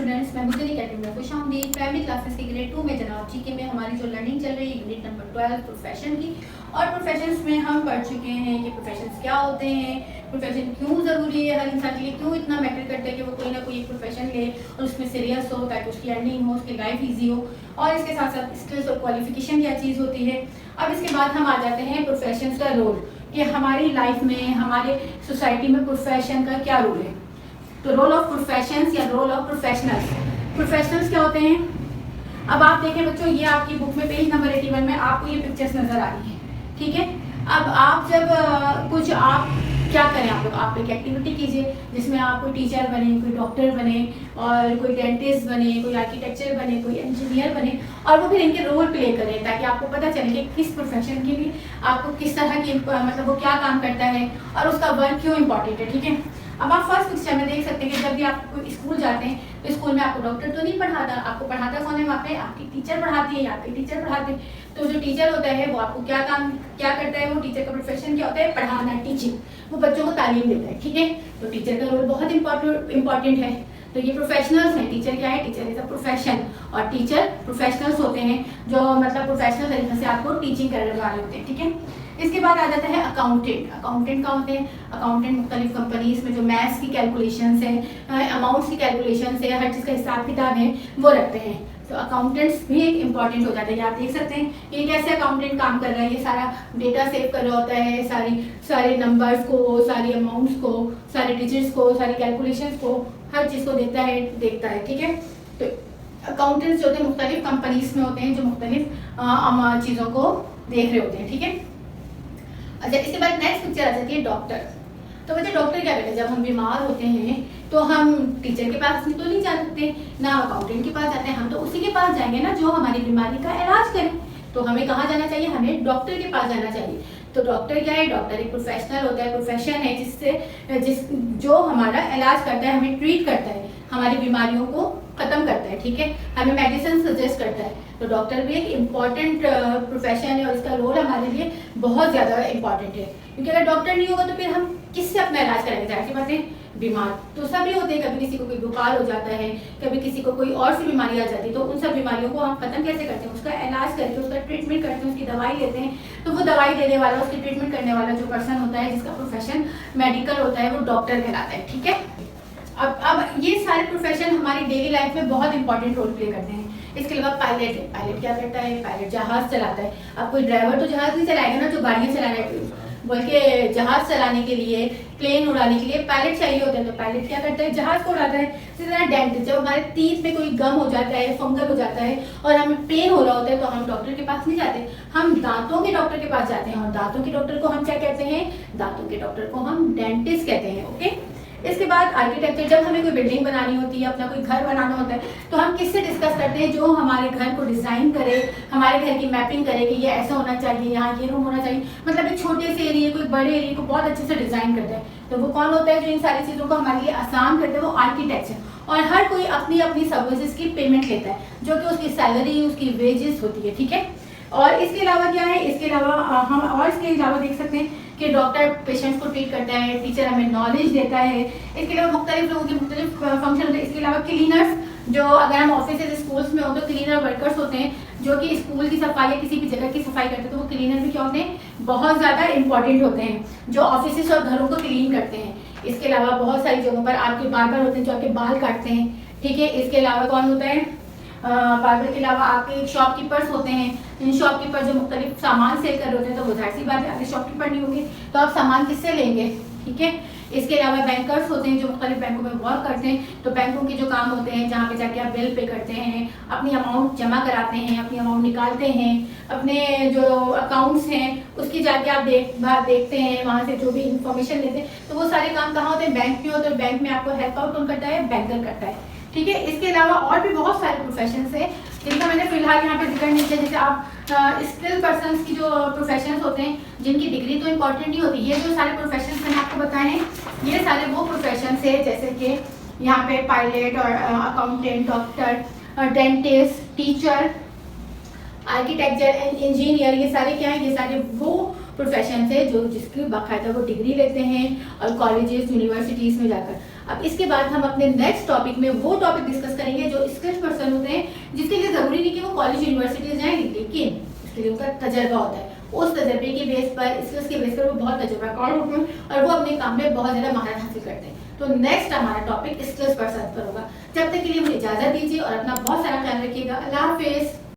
Students, मैं गुजरी academy में खुशामदीद। प्राइमरी क्लासेस के ग्रेड 2 में जनाब जीके में हमारी जो लर्निंग चल रही है यूनिट नंबर 12 प्रोफेशन की। और प्रोफेशंस में हम पढ़ चुके हैं कि प्रोफेशंस क्या होते हैं, प्रोफेशन क्यों ज़रूरी है, हर इंसान के लिए क्यों इतना मैटर करता है कि वो कोई ना कोई एक प्रोफेशन ले और उसमें सीरियस हो ताकि उसकी अर्निंग हो, उसकी लाइफ ईजी हो, और इसके साथ साथ स्किल्स और क्वालिफिकेशन क्या चीज़ होती है। अब इसके बाद हम आ जाते हैं प्रोफेशंस का रोल, कि हमारी लाइफ में, हमारे सोसाइटी में प्रोफेशन का क्या रोल है। तो रोल ऑफ प्रोफेशंस या रोल ऑफ प्रोफेशनल्स। प्रोफेशनल्स क्या होते हैं? अब आप देखें बच्चों, ये आपकी बुक में पेज नंबर 81 में आपको ये पिक्चर्स नज़र आ रही है, ठीक है। अब आप जब कुछ आप क्या करें, आप एक एक्टिविटी कीजिए जिसमें आप कोई टीचर बने, कोई डॉक्टर बने, और कोई डेंटिस्ट बने, कोई आर्किटेक्चर बने, कोई इंजीनियर बने, और वो फिर इनके रोल प्ले करें ताकि आपको पता चले कि किस प्रोफेशन के लिए आपको किस तरह की मतलब वो क्या काम करता है और उसका वर्क क्यों इम्पॉर्टेंट है, ठीक है। अब आप फर्स्ट पिक्चर में देख सकते हैं कि जब भी आप स्कूल जाते हैं तो स्कूल में आपको डॉक्टर तो नहीं पढ़ाता, आपको पढ़ाता कौन है वहाँ पे? आपकी टीचर पढ़ाती है या आपके टीचर पढ़ाते हैं। तो जो टीचर होता है वो आपको क्या करता है, वो टीचर का प्रोफेशन क्या होता है? पढ़ाना, टीचिंग। वो बच्चों को तालीम देता है, ठीक है। तो टीचर का रोल बहुत इंपॉर्टेंट है। तो ये प्रोफेशनल्स हैं। टीचर क्या है? टीचर इज अ प्रोफेशन, और टीचर प्रोफेशनल्स होते हैं जो मतलब प्रोफेशनल तरीके से आपको टीचिंग करने वाले होते हैं, ठीक है। इसके बाद आ जाता है अकाउंटेंट। अकाउंटेंट क्या होते हैं? अकाउंटेंट मुख्तलिफ कंपनीज में जो मैथ्स की कैलकुलेशंस है, अमाउंट्स की कैलकुलेशंस है, हर चीज़ का हिसाब किताब है, वो रखते हैं। तो अकाउंटेंट्स भी एक इम्पॉर्टेंट हो जाता है। आप देख सकते हैं कि कैसे अकाउंटेंट काम कर रहा है। ये सारा डेटा सेव कर रहा होता है, सारे नंबर्स को, सारी अमाउंट्स को, सारे डिजिट्स को, सारी कैलकुलेशंस को, हर चीज़ को देखता है, ठीक है। तो अकाउंटेंट्स जो होते हैं मुख्तलिफ कंपनीज में होते हैं जो मुख्तलिफ चीज़ों को देख रहे होते हैं, ठीक है। अच्छा, इसके बाद नेक्स्ट पिक्चर आ जाती है डॉक्टर। तो बच्चे डॉक्टर क्या करते हैं? जब हम बीमार होते हैं तो हम टीचर के पास तो नहीं जा सकते, ना अकाउंटेंट के पास जाते हैं, हम तो उसी के पास जाएंगे ना जो हमारी बीमारी का इलाज करे। तो हमें कहाँ जाना चाहिए? हमें डॉक्टर के पास जाना चाहिए। तो डॉक्टर क्या है? डॉक्टर एक प्रोफेशनल होता है, प्रोफेशन है जो हमारा इलाज करता है, हमें ट्रीट करता है, हमारी बीमारियों को खत्म करता है, ठीक है, हमें मेडिसिन सजेस्ट करता है। तो डॉक्टर भी एक इम्पॉर्टेंट प्रोफेशन है और इसका रोल हमारे लिए बहुत ज़्यादा इम्पॉर्टेंट है, क्योंकि अगर डॉक्टर नहीं होगा तो फिर हम किससे अपना इलाज कराएंगे? जाहिर सी बात है, बीमार तो सभी होते हैं। कभी किसी को कोई बुखार हो जाता है, कभी किसी को कोई और सी बीमारी आ जाती है। तो उन सब बीमारियों को हम खत्म कैसे करते हैं? उसका इलाज करके, उसका ट्रीटमेंट करते हैं, उसकी दवाई लेते हैं। तो वो दवाई देने वाला, उसकी ट्रीटमेंट करने वाला जो पर्सन होता है, जिसका प्रोफेशन मेडिकल होता है, वो डॉक्टर कहलाता है, ठीक है। अब ये सारे प्रोफेशन हमारी डेली लाइफ में बहुत इंपॉर्टेंट रोल प्ले करते हैं। इसके अलावा पायलट है। पायलट क्या करता है? पायलट जहाज चलाता है। अब कोई ड्राइवर तो जहाज नहीं चलाएगा ना, जो गाड़ियाँ चलाना है, बल्कि जहाज चलाने के लिए, प्लेन उड़ाने के लिए पायलट चाहिए होता है। तो पायलट क्या करता है? जहाज को उड़ाता है। इसी तरह डेंटिस्ट, जब हमारे टीथ में कोई गम हो जाता है, फंगल हो जाता है और हमें पेन हो रहा होता है, तो हम डॉक्टर के पास नहीं जाते, हम दांतों के डॉक्टर के पास जाते हैं। और दांतों के डॉक्टर को हम क्या कहते हैं? दांतों के डॉक्टर को हम डेंटिस्ट कहते हैं, ओके। इसके बाद आर्किटेक्चर, जब हमें कोई बिल्डिंग बनानी होती है, अपना कोई घर बनाना होता है, तो हम किससे डिस्कस करते हैं? जो हमारे घर को डिज़ाइन करे, हमारे घर की मैपिंग करे कि ये ऐसा होना चाहिए, यहाँ ये रूम होना चाहिए, मतलब एक छोटे से एरिया को, एक बड़े एरिया को बहुत अच्छे से डिज़ाइन करता है। तो वो कौन होता है जो इन सारी चीज़ों को हमारे लिए आसान करते हैं? वो आर्किटेक्चर। और हर कोई अपनी अपनी सर्विसेज की पेमेंट लेता है, जो कि उसकी सैलरी, उसकी वेजेस होती है, ठीक है। और इसके अलावा क्या है? इसके अलावा देख सकते हैं कि डॉक्टर पेशेंट्स को ट्रीट करता है, टीचर हमें नॉलेज देता है। इसके अलावा मुख्तलिफ लोगों के मुख्तलिफ फंक्शन होते हैं। इसके अलावा क्लीनर्स, जो अगर हम ऑफिस स्कूल्स में हो तो क्लीनर वर्कर्स होते हैं जो कि स्कूल की सफाई या किसी भी जगह की सफाई करते हैं। तो वो क्लीनर भी क्या होते हैं? बहुत ज़्यादा इंपॉर्टेंट होते हैं, जो ऑफिस और घरों को क्लीन करते हैं। इसके अलावा बहुत सारी जगहों पर आपके बार्बर होते हैं जो आपके बाल काटते हैं, ठीक है। इसके अलावा कौन होता है? बार्बर के अलावा आपके शॉपकीपर्स होते हैं। इन शॉपकीपर जो मुख्तलिफ सामान सेल कर रहे होते हैं, तो वो जाहिर सी बात है, अगर शॉपकीपर नहीं होंगे तो आप सामान किससे लेंगे, ठीक है। इसके अलावा बैंकर्स होते हैं जो मुख्तलिफ बैंकों में वर्क करते हैं। तो बैंकों के जो काम होते हैं, जहाँ पे जाके आप बिल पे करते हैं, अपनी अमाउंट जमा कराते हैं, अपनी अमाउंट निकालते हैं, अपने जो अकाउंट्स हैं उसकी जाके आप देखते हैं, वहाँ से जो भी इंफॉर्मेशन लेते हैं। तो वो सारे काम कहाँ होते हैं? बैंक में होते हैं। बैंक में आपको हेल्प आउट कौन करता है? बैंकर करता है, ठीक है। इसके अलावा और भी बहुत सारे प्रोफेशंस हैं जिनका मैंने फिलहाल यहाँ पे जिक्र नहीं किया। जैसे आप स्किल पर्सन्स की जो प्रोफेशंस होते हैं, जिनकी डिग्री तो इम्पॉर्टेंट ही होती है। ये जो सारे प्रोफेशंस मैंने आपको बताए हैं, ये सारे वो प्रोफेशंस हैं जैसे कि यहाँ पे पायलट और accountant, doctor, dentist, teacher, architecture, engineer, ये सारे क्या हैं? ये सारे वो प्रोफेशन है जो जिसकी बाकायदा वो डिग्री लेते हैं और कॉलेजेस, यूनिवर्सिटीज़ में जाकर। अब इसके बाद हम अपने नेक्स्ट टॉपिक में वो टॉपिक डिस्कस करेंगे जो स्किल्ड पर्सन होते हैं, जिसके लिए ज़रूरी नहीं कि वो कॉलेज यूनिवर्सिटी जाएंगे, लेकिन इसके लिए उनका तजर्बा होता है। उस तजर्बे के बेस पर, स्किल्स के बेस पर वो बहुत तजुर्बाकार होते हैं और वो अपने काम में बहुत ज़्यादा महारत हासिल करते हैं। तो नेक्स्ट हमारा टॉपिक स्किल्स पर्सन पर होगा। जब तक के लिए मुझे इजाज़त दीजिए और अपना बहुत सारा ख्याल रखिएगा। अल्लाह हाफिज़।